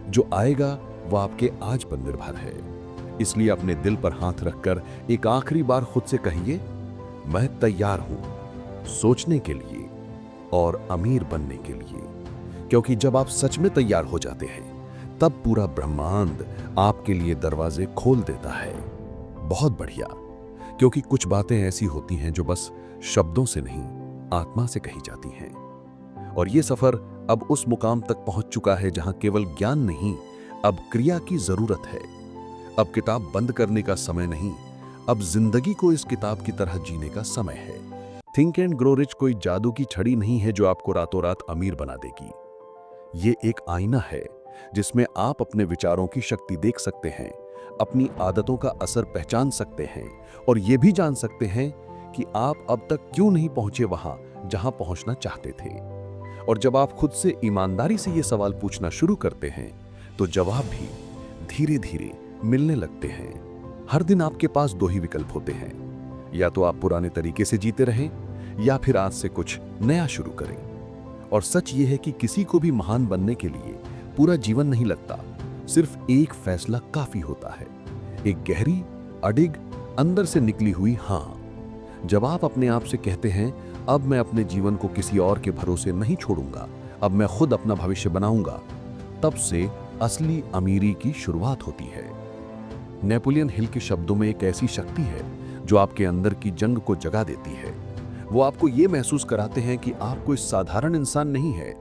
जो आएगा वो आपके आज पर निर्भर है। इसलिए अपने दिल पर हाथ रखकर एक आखिरी बार खुद से कहिए, मैं तैयार हूं सोचने के लिए और अमीर बनने के लिए। क्योंकि जब आप सच में तैयार हो जाते हैं तब पूरा ब्रह्मांड आपके लिए दरवाजे खोल देता है। बहुत बढ़िया, क्योंकि कुछ बातें ऐसी होती हैं जो बस शब्दों से नहीं, आत्मा से कही जाती हैं। और ये सफर अब उस मुकाम तक पहुंच चुका है जहां केवल ज्ञान नहीं, अब क्रिया की जरूरत है। अब किताब बंद करने का समय नहीं, अब जिंदगी को इस किताब की तरह जीने का समय है। थिंक एंड ग्रो रिच कोई जादू की छड़ी नहीं है जो आपको रातों रात अमीर बना देगी। ये एक आईना है जिसमें आप अपने विचारों की शक्ति देख सकते हैं, अपनी आदतों का असर पहचान सकते हैं, और ये भी जान सकते हैं कि आप अब तक क्यों नहीं पहुंचे वहां जहां पहुंचना चाहते थे। और जब आप खुद से ईमानदारी से ये सवाल पूछना शुरू करते हैं तो जवाब भी धीरे धीरे मिलने लगते हैं। हर दिन आपके पास दो ही विकल्प होते हैं, या तो आप पुराने तरीके से जीते रहें या फिर आज से कुछ नया शुरू करें। और सच ये है कि किसी को भी महान बनने के लिए पूरा जीवन नहीं लगता, सिर्फ एक फैसला काफी होता है, एक गहरी, अडिग, अंदर से निकली हुई हाँ। जब आप अपने आप से कहते हैं, अब मैं अपने जीवन को किसी और के भरोसे नहीं छोड़ूंगा, अब मैं खुद अपना भविष्य बनाऊंगा, तब से असली अमीरी की शुरुआत होती है। नेपोलियन हिल के शब्दों में एक ऐसी शक्ति है जो आपके अंदर की जंग को जगा देती है। वो आपको ये महसूस कराते हैं कि आप कोई साधारण इंसान नहीं है,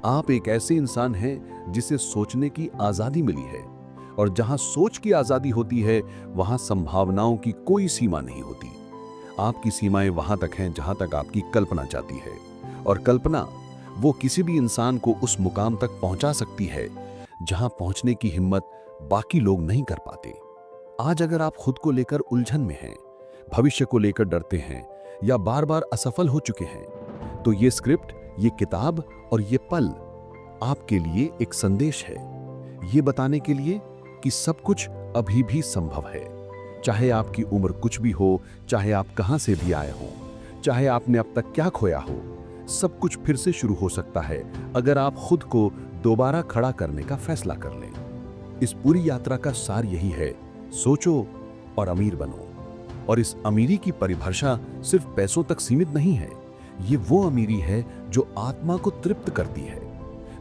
आप एक ऐसे इंसान हैं जिसे सोचने की आजादी मिली है। और जहां सोच की आजादी होती है वहां संभावनाओं की कोई सीमा नहीं होती। आपकी सीमाएं वहां तक हैं जहां तक आपकी कल्पना जाती है, और कल्पना वो किसी भी इंसान को उस मुकाम तक पहुंचा सकती है जहां पहुंचने की हिम्मत बाकी लोग नहीं कर पाते। आज अगर आप खुद को लेकर उलझन में हैं, भविष्य को लेकर डरते हैं या बार बार असफल हो चुके हैं, तो ये स्क्रिप्ट, ये किताब और ये पल आपके लिए एक संदेश है, ये बताने के लिए कि सब कुछ अभी भी संभव है। चाहे आपकी उम्र कुछ भी हो, चाहे आप कहां से भी आए हो, चाहे आपने अब तक क्या खोया हो, सब कुछ फिर से शुरू हो सकता है अगर आप खुद को दोबारा खड़ा करने का फैसला कर लें। इस पूरी यात्रा का सार यही है, सोचो और अमीर बनो। और इस अमीरी की परिभाषा सिर्फ पैसों तक सीमित नहीं है। ये वो अमीरी है जो आत्मा को तृप्त करती है,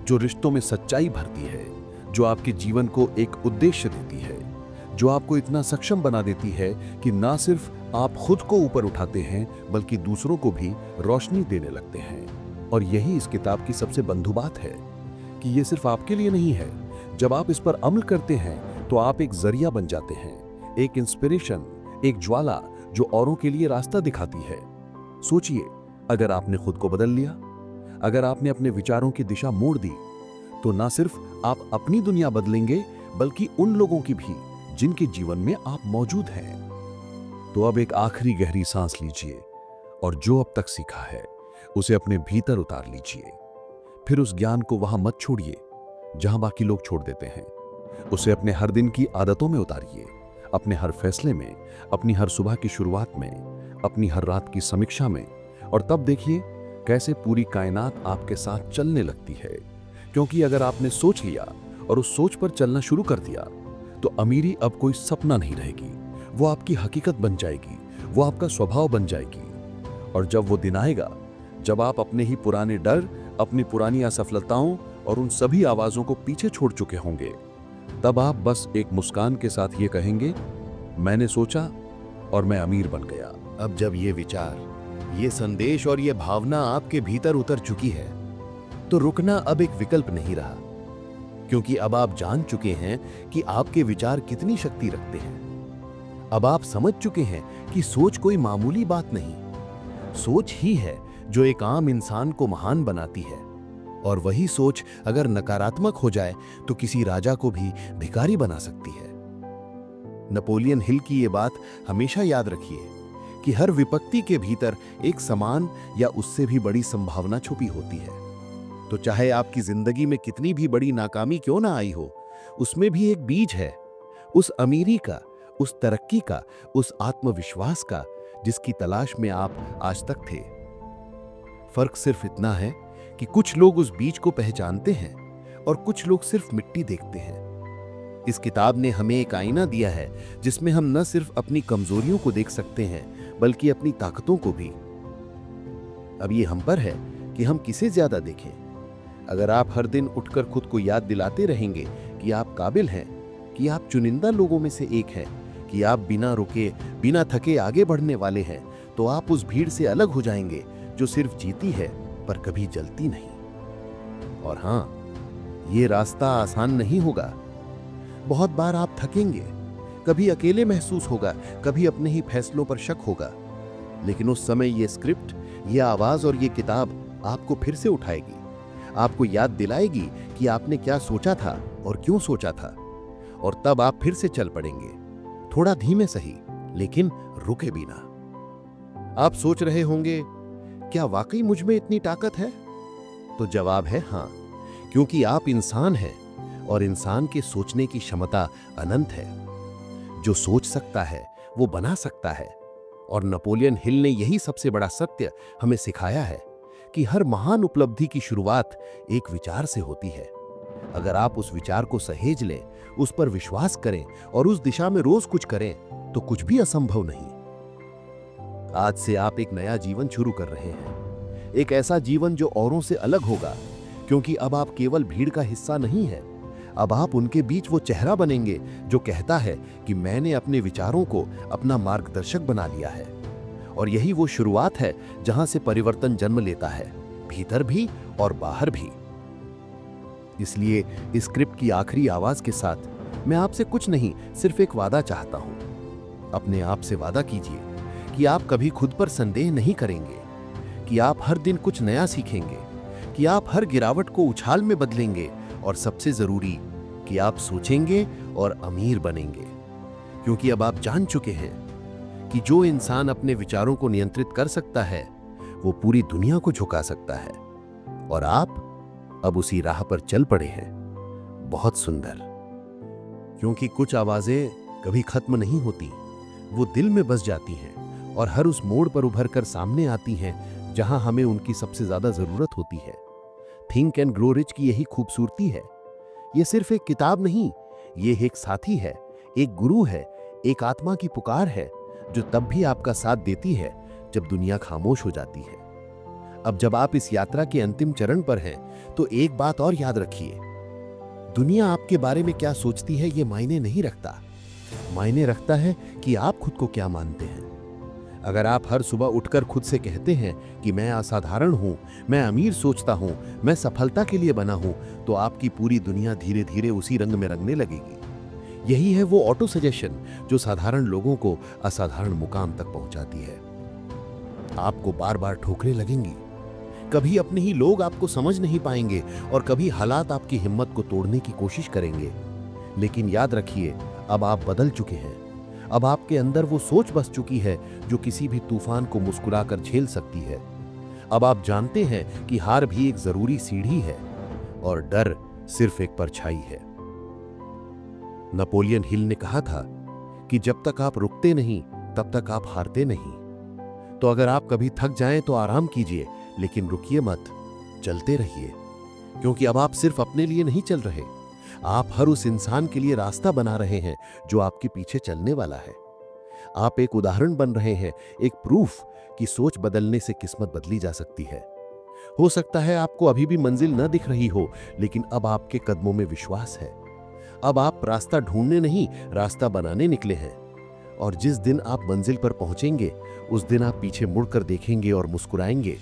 जो रिश्तों में सच्चाई भरती है, जो आपके जीवन को एक उद्देश्य देती है, जो आपको इतना सक्षम बना देती है कि ना सिर्फ आप खुद को ऊपर उठाते हैं बल्कि दूसरों को भी रोशनी देने लगते हैं। और यही इस किताब की सबसे बंधु बात है कि ये सिर्फ आपके लिए नहीं है। जब आप इस पर अमल करते हैं तो आप एक जरिया बन जाते हैं, एक इंस्पिरेशन, एक ज्वाला जो औरों के लिए रास्ता दिखाती है। सोचिए, अगर आपने खुद को बदल लिया, अगर आपने अपने विचारों की दिशा मोड़ दी, तो ना सिर्फ आप अपनी दुनिया बदलेंगे बल्कि उन लोगों की भी जिनके जीवन में आप मौजूद हैं। तो अब एक आखिरी गहरी सांस लीजिए और जो अब तक सीखा है उसे अपने भीतर उतार लीजिए। फिर उस ज्ञान को वहां मत छोड़िए जहां बाकी लोग छोड़ देते हैं। उसे अपने हर दिन की आदतों में उतारिए, अपने हर फैसले में, अपनी हर सुबह की शुरुआत में, अपनी हर रात की समीक्षा में। और तब देखिए कैसे पूरी कायनात आपके साथ चलने लगती है। क्योंकि अगर आपने सोच लिया और उस सोच पर चलना शुरू कर दिया तो अमीरी अब कोई सपना नहीं रहेगी, वो आपकी हकीकत बन जाएगी, वो आपका स्वभाव बन जाएगी। और जब वो दिन आएगा जब आप अपने ही पुराने डर, अपनी पुरानी असफलताओं और उन सभी आवाजों को पीछे छोड़ चुके होंगे, तब आप बस एक मुस्कान के साथ ये कहेंगे, मैंने सोचा और मैं अमीर बन गया। अब जब ये विचार, ये संदेश और ये भावना आपके भीतर उतर चुकी है तो रुकना अब एक विकल्प नहीं रहा, क्योंकि अब आप जान चुके हैं कि आपके विचार कितनी शक्ति रखते हैं। अब आप समझ चुके हैं कि सोच कोई मामूली बात नहीं, सोच ही है जो एक आम इंसान को महान बनाती है। और वही सोच अगर नकारात्मक हो जाए तो किसी राजा को भी भिखारी बना सकती है। नेपोलियन हिल की ये बात हमेशा याद रखिए कि हर विपत्ति के भीतर एक समान या उससे भी बड़ी संभावना छुपी होती है। तो चाहे आपकी जिंदगी में कितनी भी बड़ी नाकामी क्यों ना आई हो, उसमें भी एक बीज है, उस अमीरी का, उस तरक्की का, उस आत्मविश्वास का जिसकी तलाश में आप आज तक थे। फर्क सिर्फ इतना है कि कुछ लोग उस बीज को पहचानते हैं और कुछ लोग सिर्फ मिट्टी देखते हैं। इस किताब ने हमें एक आईना दिया है जिसमें हम न सिर्फ अपनी कमजोरियों को देख सकते हैं बल्कि अपनी ताकतों को भी। अब ये हम पर है कि हम किसे ज्यादा देखें। अगर आप हर दिन उठकर खुद को याद दिलाते रहेंगे कि आप काबिल हैं, कि आप चुनिंदा लोगों में से एक हैं, कि आप बिना रुके, बिना थके आगे बढ़ने वाले हैं, तो आप उस भीड़ से अलग हो जाएंगे जो सिर्फ जीती है पर कभी जलती नहीं। और हाँ, ये रास्ता आसान नहीं होगा। बहुत बार आप थकेंगे, कभी अकेले महसूस होगा, कभी अपने ही फैसलों पर शक होगा। लेकिन उस समय ये स्क्रिप्ट, ये आवाज और ये किताब आपको फिर से उठाएगी, आपको याद दिलाएगी कि आपने क्या सोचा था और क्यों सोचा था। और तब आप फिर से चल पड़ेंगे, थोड़ा धीमे सही लेकिन रुके बिना। आप सोच रहे होंगे, क्या वाकई मुझ में इतनी ताकत है? तो जवाब है हाँ, क्योंकि आप इंसान हैं और इंसान के सोचने की क्षमता अनंत है। जो सोच सकता है वो बना सकता है। और नेपोलियन हिल ने यही सबसे बड़ा सत्य हमें सिखाया है कि हर महान उपलब्धि की शुरुआत एक विचार से होती है। अगर आप उस विचार को सहेज लें, उस पर विश्वास करें और उस दिशा में रोज कुछ करें, तो कुछ भी असंभव नहीं। आज से आप एक नया जीवन शुरू कर रहे हैं, एक ऐसा जीवन जो औरों से अलग होगा, क्योंकि अब आप केवल भीड़ का हिस्सा नहीं हैं। अब आप उनके बीच वो चेहरा बनेंगे जो कहता है कि मैंने अपने विचारों को अपना मार्गदर्शक बना लिया है। और यही वो शुरुआत है जहां से परिवर्तन जन्म लेता है, भीतर भी और बाहर भी। इसलिए इस स्क्रिप्ट की आखिरी आवाज के साथ मैं आपसे कुछ नहीं, सिर्फ एक वादा चाहता हूं। अपने आप से वादा कीजिए कि आप कभी खुद पर संदेह नहीं करेंगे, कि आप हर दिन कुछ नया सीखेंगे, कि आप हर गिरावट को उछाल में बदलेंगे और सबसे जरूरी कि आप सोचेंगे और अमीर बनेंगे। क्योंकि अब आप जान चुके हैं कि जो इंसान अपने विचारों को नियंत्रित कर सकता है वो पूरी दुनिया को झुका सकता है। और आप अब उसी राह पर चल पड़े हैं। बहुत सुंदर। क्योंकि कुछ आवाजें कभी खत्म नहीं होती, वो दिल में बस जाती हैं और हर उस मोड़ पर उभर कर सामने आती हैं जहां हमें उनकी सबसे ज्यादा जरूरत होती है। थिंक एंड ग्रो रिच की यही खूबसूरती है। ये सिर्फ एक किताब नहीं, ये एक साथी है, एक गुरु है, एक आत्मा की पुकार है जो तब भी आपका साथ देती है जब दुनिया खामोश हो जाती है। अब जब आप इस यात्रा के अंतिम चरण पर हैं तो एक बात और याद रखिए, दुनिया आपके बारे में क्या सोचती है ये मायने नहीं रखता। मायने रखता है कि आप खुद को क्या मानते हैं। अगर आप हर सुबह उठकर खुद से कहते हैं कि मैं असाधारण हूं, मैं अमीर सोचता हूं, मैं सफलता के लिए बना हूं, तो आपकी पूरी दुनिया धीरे धीरे उसी रंग में रंगने लगेगी। यही है वो ऑटो सजेशन जो साधारण लोगों को असाधारण मुकाम तक पहुंचाती है। आपको बार बार ठोकरें लगेंगी, कभी अपने ही लोग आपको समझ नहीं पाएंगे और कभी हालात आपकी हिम्मत को तोड़ने की कोशिश करेंगे। लेकिन याद रखिए, अब आप बदल चुके हैं। अब आपके अंदर वो सोच बस चुकी है जो किसी भी तूफान को मुस्कुराकर झेल सकती है। अब आप जानते हैं कि हार भी एक जरूरी सीढ़ी है और डर सिर्फ एक परछाई है। नेपोलियन हिल ने कहा था कि जब तक आप रुकते नहीं तब तक आप हारते नहीं। तो अगर आप कभी थक जाएं तो आराम कीजिए, लेकिन रुकिए मत, चलते रहिए। क्योंकि अब आप सिर्फ अपने लिए नहीं चल रहे, आप हर उस इंसान के लिए रास्ता बना रहे हैं जो आपके पीछे चलने वाला है। आप एक उदाहरण बन रहे हैं, एक प्रूफ कि सोच बदलने से किस्मत बदली जा सकती है। हो सकता है आपको अभी भी मंजिल न दिख रही हो, लेकिन अब आपके कदमों में विश्वास है। अब आप रास्ता ढूंढने नहीं, रास्ता बनाने निकले हैं। और जिस दिन आप मंजिल पर पहुंचेंगे उस दिन आप पीछे मुड़कर देखेंगे और मुस्कुराएंगे,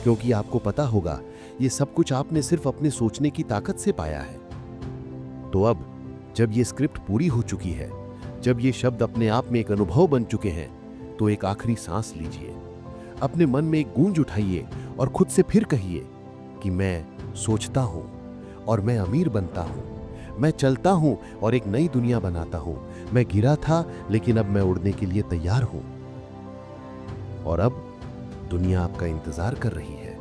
क्योंकि आपको पता होगा ये सब कुछ आपने सिर्फ अपने सोचने की ताकत से पाया है। तो अब जब ये स्क्रिप्ट पूरी हो चुकी है, जब ये शब्द अपने आप में एक अनुभव बन चुके हैं, तो एक आखिरी सांस लीजिए, अपने मन में एक गूंज उठाइए और खुद से फिर कहिए कि मैं सोचता हूं और मैं अमीर बनता हूं, मैं चलता हूं और एक नई दुनिया बनाता हूं, मैं गिरा था लेकिन अब मैं उड़ने के लिए तैयार हूं। और अब दुनिया आपका इंतजार कर रही है।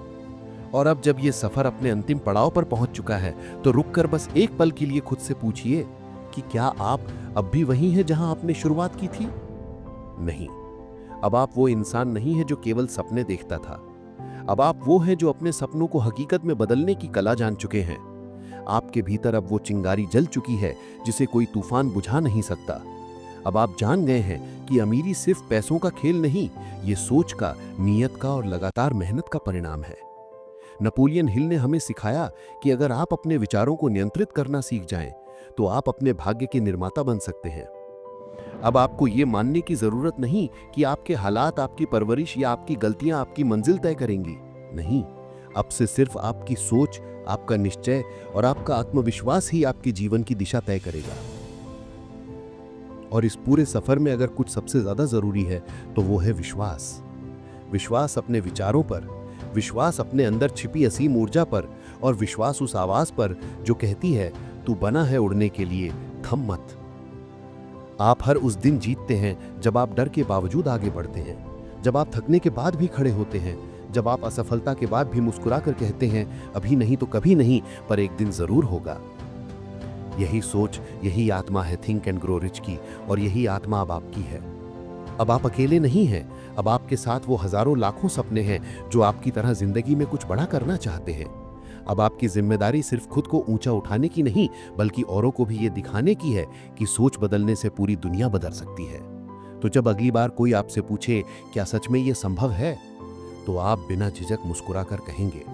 और अब जब ये सफर अपने अंतिम पड़ाव पर पहुंच चुका है तो रुककर बस एक पल के लिए खुद से पूछिए कि क्या आप अब भी वही हैं जहां आपने शुरुआत की थी? नहीं, अब आप वो इंसान नहीं है जो केवल सपने देखता था। अब आप वो हैं जो अपने सपनों को हकीकत में बदलने की कला जान चुके हैं। आपके भीतर अब वो चिंगारी जल चुकी है जिसे कोई तूफान बुझा नहीं सकता। अब आप जान गए हैं कि अमीरी सिर्फ पैसों का खेल नहीं, ये सोच का, नीयत का और लगातार मेहनत का परिणाम है। नेपोलियन हिल ने हमें सिखाया कि अगर आप अपने विचारों को नियंत्रित करना सीख जाएं, तो आप अपने भाग्य के निर्माता बन सकते हैं। अब आपको ये मानने की जरूरत नहीं कि आपके हालात, आपकी परवरिश या आपकी गलतियां आपकी मंजिल तय करेंगी। नहीं, अब से सिर्फ आपकी सोच, आपका निश्चय और आपका आत्मविश्वास ही आपके जीवन की दिशा तय करेगा। और इस पूरे सफर में अगर कुछ सबसे ज्यादा जरूरी है तो वो है विश्वास। विश्वास अपने विचारों पर, विश्वास अपने अंदर छिपी असीम ऊर्जा पर और विश्वास उस आवाज पर जो कहती है तू बना है उड़ने के लिए, थम मत। आप हर उस दिन जीतते हैं जब आप डर के बावजूद आगे बढ़ते हैं, जब आप थकने के बाद भी खड़े होते हैं, जब आप असफलता के बाद भी मुस्कुराकर कहते हैं अभी नहीं तो कभी नहीं, पर एक दिन जरूर होगा। यही सोच, यही आत्मा है थिंक एंड ग्रो रिच की, और यही आत्मा अब आपकी है। अब आप अकेले नहीं हैं, अब आपके साथ वो हजारों लाखों सपने हैं जो आपकी तरह जिंदगी में कुछ बड़ा करना चाहते हैं। अब आपकी जिम्मेदारी सिर्फ खुद को ऊंचा उठाने की नहीं, बल्कि औरों को भी ये दिखाने की है कि सोच बदलने से पूरी दुनिया बदल सकती है। तो जब अगली बार कोई आपसे पूछे क्या सच में ये संभव है, तो आप बिना झिझक मुस्कुराकर कहेंगे,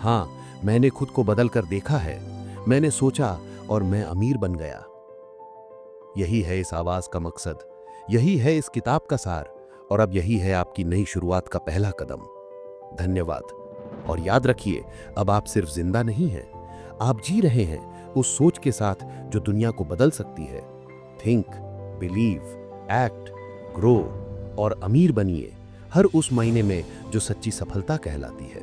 हाँ, मैंने खुद को बदल कर देखा है, मैंने सोचा और मैं अमीर बन गया। यही है इस आवाज का मकसद, यही है इस किताब का सार, और अब यही है आपकी नई शुरुआत का पहला कदम। धन्यवाद। और याद रखिए, अब आप सिर्फ जिंदा नहीं हैं, आप जी रहे हैं उस सोच के साथ जो दुनिया को बदल सकती है। थिंक, बिलीव, एक्ट, ग्रो और अमीर बनिए हर उस महीने में जो सच्ची सफलता कहलाती है।